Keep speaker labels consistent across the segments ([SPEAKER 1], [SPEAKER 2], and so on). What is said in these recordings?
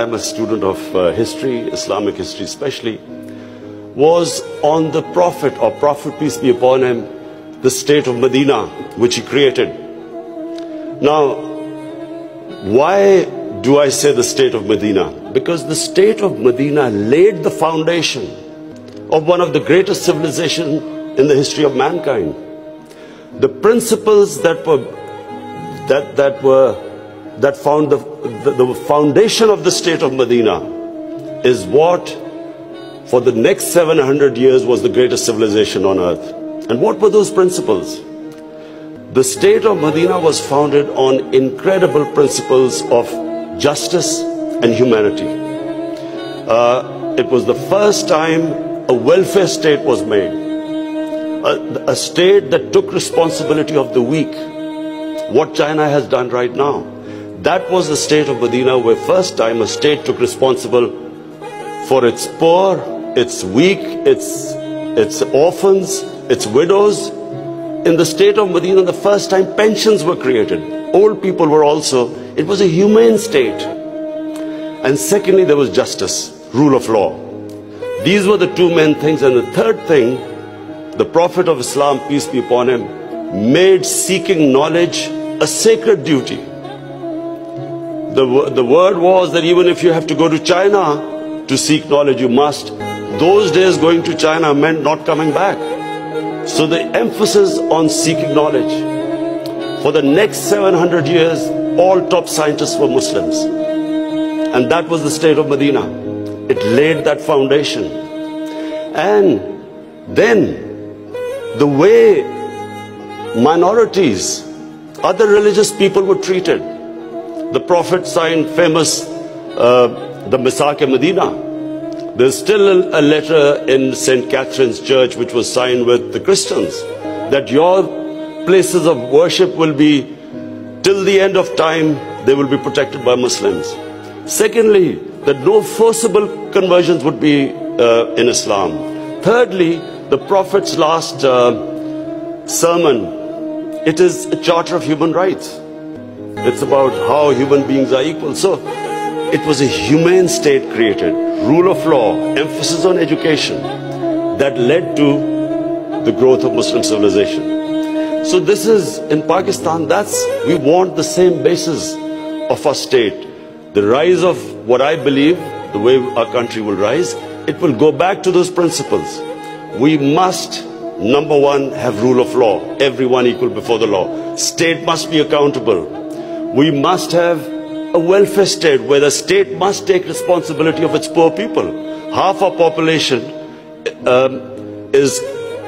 [SPEAKER 1] I'm a student of history, Islamic history especially, was on the Prophet, or Prophet peace be upon him, the state of Medina, which he created. Now, why do I say the state of Medina? Because the state of Medina laid the foundation of one of the greatest civilizations in the history of mankind. The principles that found the foundation of the state of Medina is what for the next 700 years was the greatest civilization on earth. And what were those principles? The state of Medina was founded on incredible principles of justice and humanity. It was the first time a welfare state was made. A state that took responsibility of the weak. What China has done right now. That was the state of Medina, where first time a state took responsible for its poor, its weak, its orphans, its widows. In the state of Medina, the first time pensions were created. Old people were also, it was a humane state. And secondly, there was justice, rule of law. These were the two main things. And the third thing, the Prophet of Islam, peace be upon him, made seeking knowledge a sacred duty. The word was that even if you have to go to China to seek knowledge, you must. Those days going to China meant not coming back. So the emphasis on seeking knowledge. For the next 700 years, all top scientists were Muslims. And that was the state of Medina. It laid that foundation. And then the way minorities, other religious people were treated. The Prophet signed famous, the Misaq-e-Medina. There's still a letter in St. Catherine's Church which was signed with the Christians that your places of worship will be, till the end of time, they will be protected by Muslims. Secondly, that no forcible conversions would be in Islam. Thirdly, the Prophet's last sermon, it is a charter of human rights. It's about how human beings are equal. So it was a humane state created, rule of law, emphasis on education, that led to the growth of Muslim civilization. So this is, in Pakistan, we want the same basis of our state. The rise of what I believe, the way our country will rise, it will go back to those principles. We must, number one, have rule of law, everyone equal before the law. State must be accountable. We must have a welfare state where the state must take responsibility of its poor people. Half our population is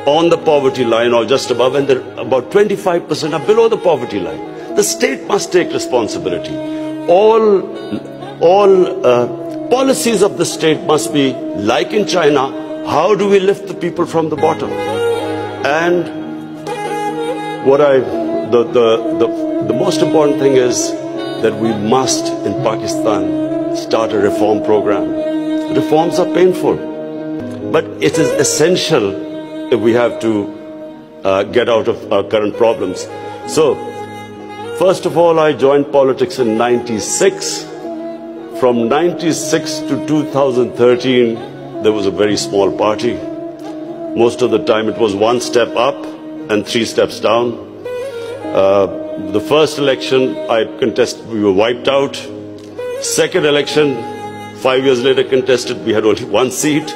[SPEAKER 1] on the poverty line or just above, and about 25% are below the poverty line. The state must take responsibility. All policies of the state must be like in China. How do we lift the people from the bottom? And the most important thing is that we must, in Pakistan, start a reform program. Reforms are painful, but it is essential if we have to get out of our current problems. So, first of all, I joined politics in '96. From '96 to 2013, there was a very small party. Most of the time it was one step up and 3 steps down. The first election I contested, we were wiped out. Second election, 5 years later contested, we had only 1 seat.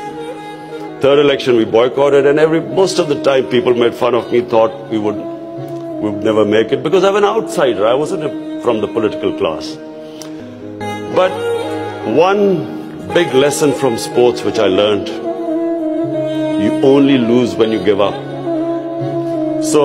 [SPEAKER 1] Third election we boycotted, and most of the time people made fun of me, thought we would never make it, because I'm an outsider. I wasn't from the political class. But one big lesson from sports which I learned, you only lose when you give up. So